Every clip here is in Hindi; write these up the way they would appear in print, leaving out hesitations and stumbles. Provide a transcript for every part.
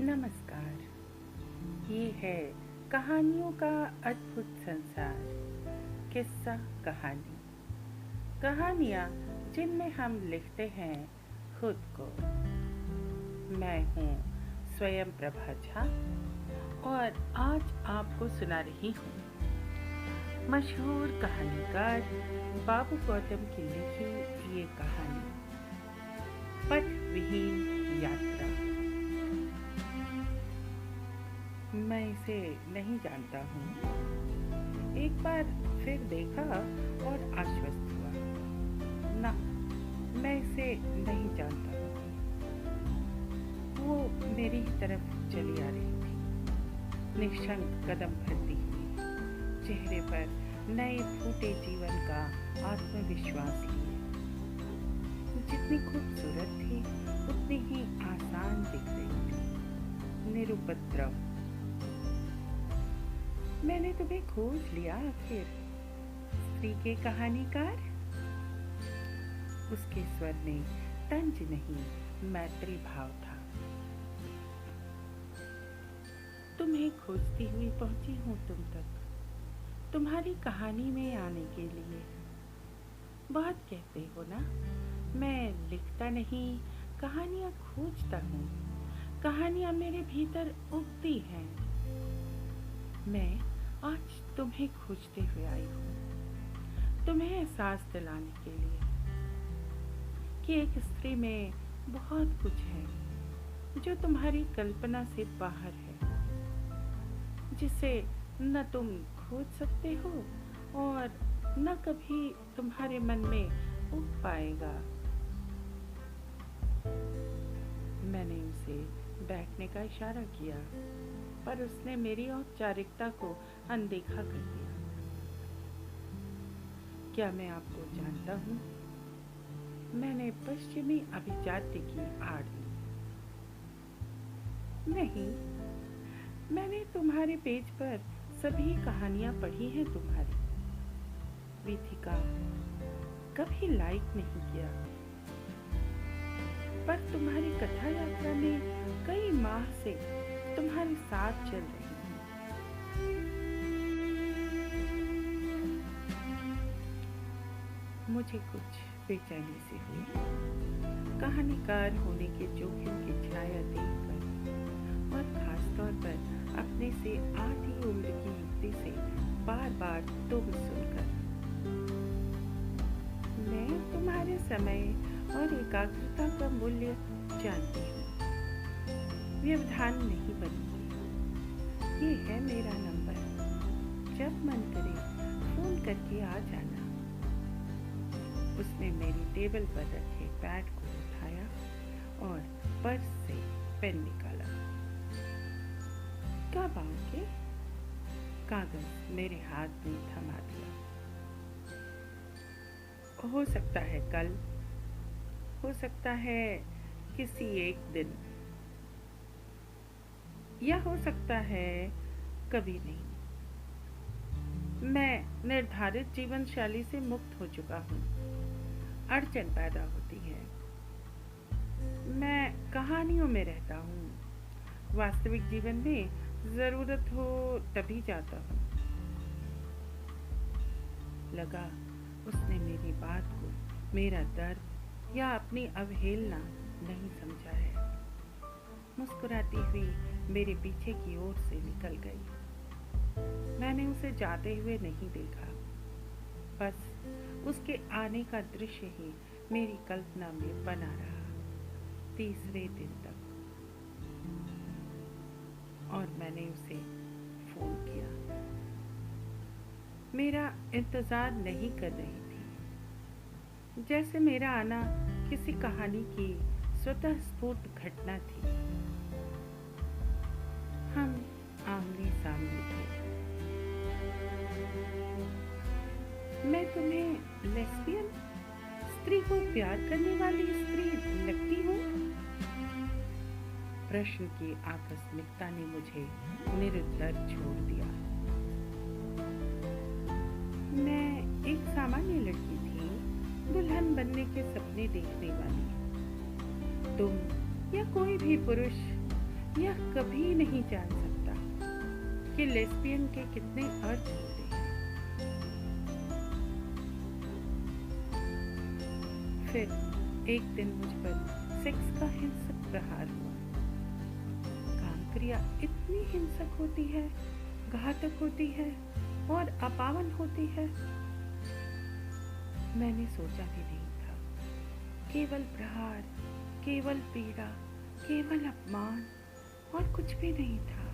नमस्कार। ये है कहानियों का अद्भुत संसार। किस्सा कहानी, कहानियाँ जिनमें हम लिखते हैं खुद को। मैं हूँ स्वयं प्रभा झा और आज आपको सुना रही हूँ मशहूर कहानीकार बाबू गौतम की लिखी ये कहानी, पथ विहीन यात्रा। मैं इसे नहीं जानता हूँ। एक बार फिर देखा और आश्वस्त हुआ। ना, मैं इसे नहीं जानता हूँ। वो मेरी ही तरफ चली आ रही थी, निशंक कदम भरती हुई, चेहरे पर नए फूटे जीवन का आत्मविश्वास लिए। जितनी खूबसूरत थी उतनी ही आसान दिख रही थी, निरुपद्रव। मैंने तुम्हें खोज लिया आखिर, स्त्री के कहानीकार। उसके स्वर में तंज नहीं, मैत्री भाव था। तुम्हें खोजती हुई पहुंची हूं तुम तक, तुम्हारी कहानी में आने के लिए। बहुत कहते हो ना, मैं लिखता नहीं, कहानियां खोजता हूँ। कहानियां मेरे भीतर उगती हैं। मैं आज तुम्हें खोजते हुए आई हूँ, तुम्हें एहसास दिलाने के लिए कि एक स्त्री में बहुत कुछ है जो तुम्हारी कल्पना से बाहर है, जिसे न तुम खोज सकते हो और न कभी तुम्हारे मन में उग पाएगा। मैंने उसे बैठने का इशारा किया, पर उसने मेरी औपचारिकता को अनदेखा कर दिया। क्या मैं आपको जानता हूँ? मैंने पश्चिमी अभिजात्य की आड़ ली। नहीं, मैंने तुम्हारे पेज पर सभी कहानियां पढ़ी हैं तुम्हारी। वीथिका कभी लाइक नहीं किया, पर तुम्हारी कथा यात्रा में कई माह से तुम्हारे साथ चल रही हूँ। मुझे कुछ बेचैनी सी हुई कहानीकार होने के जोखिम की छाया देखकर, और खासतौर पर अपने से आधी उम्र की युवती से बार बार तुम सुनकर। मैं तुम्हारे समय और एकाग्रता का मूल्य जानती हूँ। व्यवधान नहीं बनेगी। ये है मेरा नंबर, जब मन करे फोन करके आ जाना। उसने मेरी टेबल पर रखे पैड को उठाया और पर्स से पेन निकाला। कब आओगे? कागज मेरे हाथ में थमा दिया। हो सकता है कल, हो सकता है किसी एक दिन, या हो सकता है कभी नहीं। मैं निर्धारित जीवन शैली से मुक्त हो चुका हूँ। अड़चन पैदा होती है। मैं कहानियों में रहता हूँ। वास्तविक जीवन में जरूरत हो तभी जाता हूँ। लगा उसने मेरी बात को मेरा दर्द या अपनी अवहेलना नहीं समझा है। मुस्कुराती हुई मेरे पीछे की ओर से निकल गई। मैंने उसे जाते हुए नहीं देखा, बस उसके आने का दृश्य ही मेरी कल्पना में बना रहा तीसरे दिन तक। और मैंने उसे फोन किया। मेरा इंतजार नहीं कर रही थी, जैसे मेरा आना किसी कहानी की स्वतः स्फूर्त घटना थी। हम आमने सामने थे। मैं तुम्हें लेस्बियन, स्त्री को प्यार करने वाली स्त्री लगती हूँ? प्रश्न की आकस्मिकता ने मुझे निरुत्तर छोड़ दिया। मैं एक सामान्य लड़की थी, दुल्हन बनने के सपने देखने वाली। तुम या कोई भी पुरुष यह कभी नहीं जान सकता कि लेस्बियन के कितने अर्थ होते हैं। फिर एक दिन मुझ पर सेक्स का हिंसक प्रहार हुआ। काम क्रिया इतनी हिंसक होती है, घातक होती है और अपावन होती है, मैंने सोचा भी नहीं था। केवल प्रहार, केवल पीड़ा, केवल अपमान और कुछ भी नहीं था।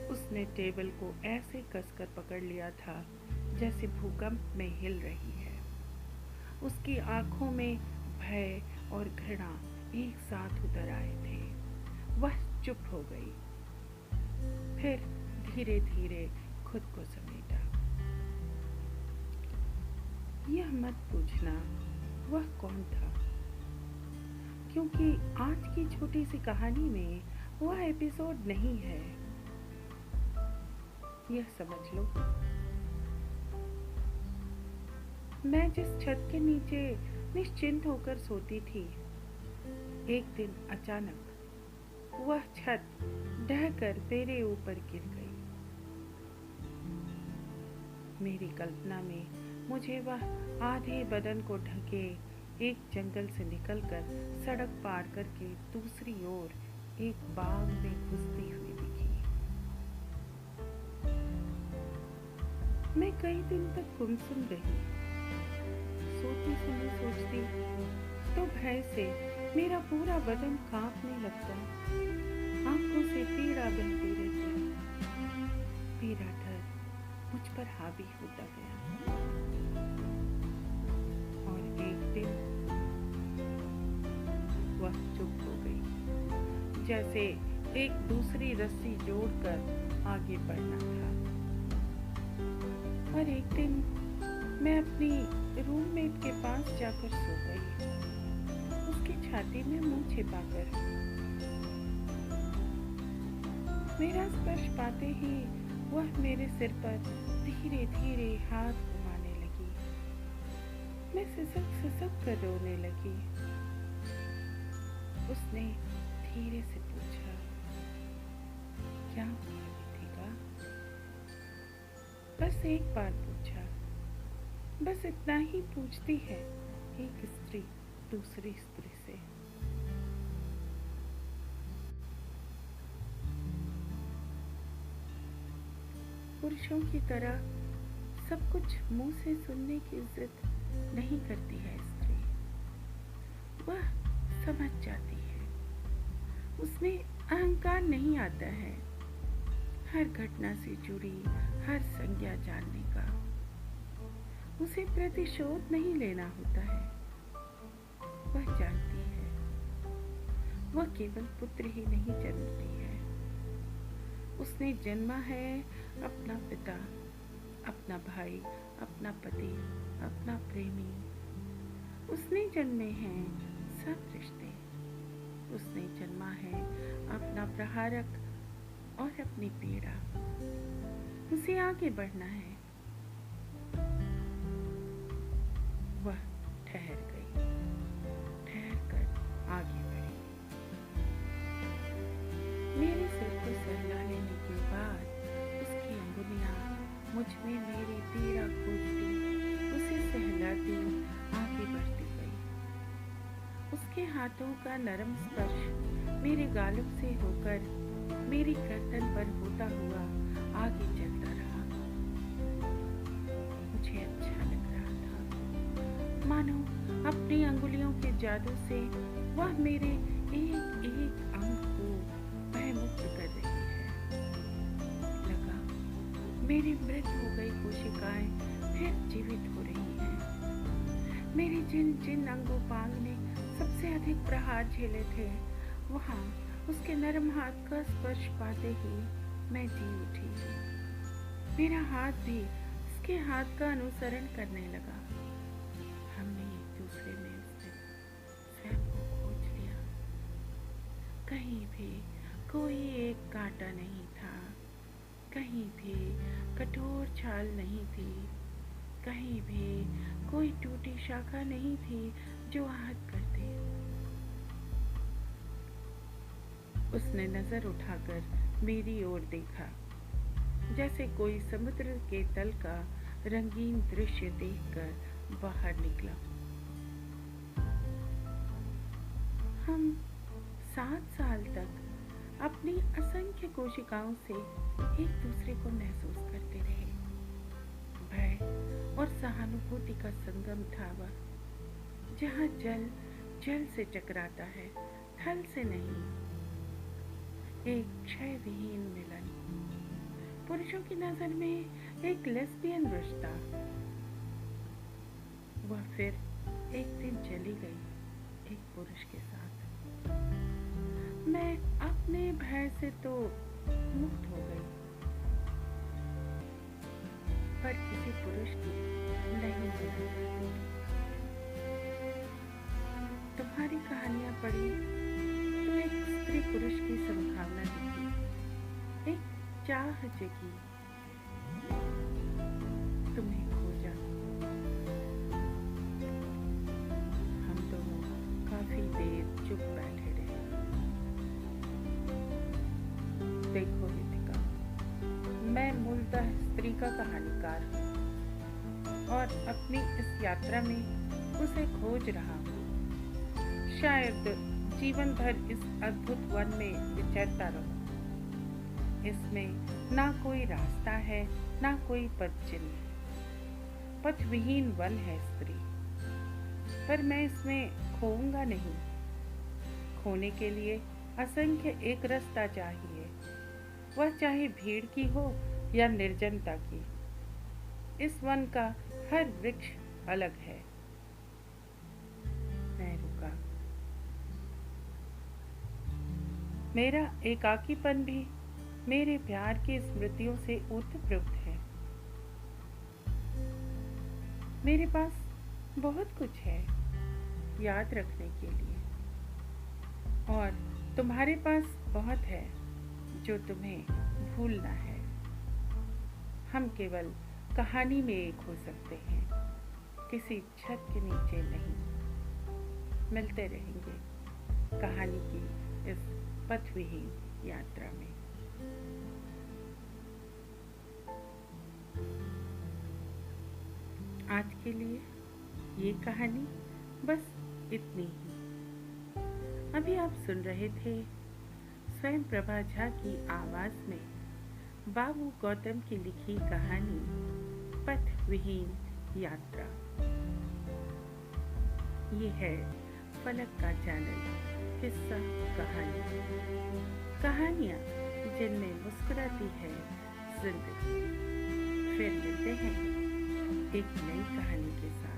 उसने टेबल को ऐसे कसकर पकड़ लिया था जैसे भूकंप में हिल रही है। उसकी आंखों में भय और घृणा एक साथ उतर आए थे। वह चुप हो गई, फिर धीरे धीरे खुद को समेटा। यह मत पूछना वह कौन था, क्योंकि आज की छोटी सी कहानी में वह एपिसोड नहीं है। यह समझ लो, मैं जिस छत के नीचे निश्चिंत होकर सोती थी, एक दिन अचानक वह छत ढहकर मेरे ऊपर गिर गई। मेरी कल्पना में मुझे वह आधे बदन को ढके एक जंगल से निकलकर सड़क पार करके दूसरी ओर एक बाग में घुसती हुई दिखी। मैं कई दिन तक गुमसुम रही। सोती समय सोचती तो भय से मेरा पूरा बदन कांपने लगता, आंखों से पीड़ा बहती रहती। मेरा डर मुझ पर हावी होता गया और एक दिन वह चुप हो गई, जैसे एक दूसरी रस्सी जोड़कर आगे बढ़ना था। और एक दिन मैं अपनी रूममेट के पास जाकर सो गई, उसकी छाती में मुंह छिपाकर। मेरा स्पर्श पाते ही वह मेरे सिर पर धीरे धीरे हाथ घुमाने लगी। मैं सिसक सिसक कर रोने लगी। उसने धीरे से पूछा, क्या हुआ रितिका? बस एक बार पूछा, बस इतना ही पूछती है एक स्त्री दूसरी स्त्री से। पुरुषों की तरह सब कुछ मुंह से सुनने की इज्जत नहीं करती है स्त्री। वह समझ जाती है, उसमें अहंकार नहीं आता है हर घटना से जुड़ी हर संज्ञा जानने का। उसे प्रतिशोध नहीं लेना होता है। वह जानती है वह केवल पुत्र ही नहीं जन्मती है, उसने जन्मा है अपना पिता, अपना भाई, अपना पति, अपना प्रेमी। उसने जन्मे हैं सब रिश्ते। उसने जन्मा है अपना प्रहारक और अपनी पीड़ा। उसे आगे बढ़ना है। वह ठहर गई, ठहर कर आगे बढ़ी। मेरे सिर को सहला लेने के बाद उसकी अंगुलियां मुझ में मेरी पीड़ा खोजती, उसे सहलाती आगे बढ़ती गई। उसके हाथों का नरम स्पर्श मेरे गालों से होकर मेरी गर्दन पर होता हुआ आगे चलता रहा। मुझे अच्छा लग रहा था, मानो अपनी अंगुलियों के जादू से वह मेरे एक एक अंग को भयमुक्त कर रही है। लगा मेरी मृत हो गई कोशिकाएं फिर जीवित हो रही हैं। मेरे जिन जिन अंगोपांग ने सबसे अधिक प्रहार झेले थे, वहां उसके नरम हाथ का स्पर्श पाते ही मैं जी उठी। मेरा हाथ भी उसके हाथ का अनुसरण करने लगा। हमने एक दूसरे में उस दिन स्वयं को खोज लिया। कहीं भी कोई एक कांटा नहीं था, कहीं भी कठोर छाल नहीं थी, कहीं भी कोई टूटी शाखा नहीं थी जो आहत करती। उसने नजर उठाकर मेरी ओर देखा, जैसे कोई समुद्र के तल का रंगीन दृश्य देखकर बाहर निकला। हम 7 साल तक अपनी असंख्य कोशिकाओं से एक दूसरे को महसूस करते रहे। भय और सहानुभूति का संगम था वह, जहाँ जल जल से टकराता है, थल से नहीं। एक क्षय विहीन मिलन, पुरुषों की नजर में एक लेस्बियन रिश्ता। वह फिर एक दिन चली गई एक पुरुष के साथ। मैं अपने भय से तो मुक्त हो गई, पर किसी पुरुष की नहीं मिलना चाहती। तुम्हारी कहानियां पढ़ी तो एक स्त्री पुरुष की संभावना दिखी, एक चाह जगी, तुम्हें खोजा। हम दोनों काफी देर चुप बैठे रहे। देखो रितिका, मैं मूलतः स्त्री का कहानीकार हूँ और अपनी इस यात्रा में उसे खोज रहा हूँ। शायद जीवन भर इस अद्भुत वन में विचरता रहूं। इसमें ना कोई रास्ता है, ना कोई पथ चिन्ह। पथ विहीन वन है स्त्री, पर मैं इसमें खोऊंगा नहीं। खोने के लिए असंख्य एक रास्ता चाहिए, वह चाहे भीड़ की हो या निर्जनता की। इस वन का हर वृक्ष अलग है। मैं रुका। मेरा एकाकीपन भी मेरे प्यार की स्मृतियों से ओतप्रोत है। मेरे पास बहुत कुछ है याद रखने के लिए, और तुम्हारे पास बहुत है जो तुम्हें भूलना है। हम केवल कहानी में एक हो सकते हैं, किसी छत के नीचे नहीं। मिलते रहेंगे कहानी की इस पथविहीन यात्रा में। आज के लिए ये कहानी बस इतनी ही। अभी आप सुन रहे थे स्वयं प्रभा झा की आवाज में बाबू गौतम की लिखी कहानी पथविहीन यात्रा। ये है फलक का चैनल किस्सा कहानी, कहानियाँ जिनमें मुस्कुराती है जिंदगी। फिर मिलते हैं एक नई कहानी के साथ।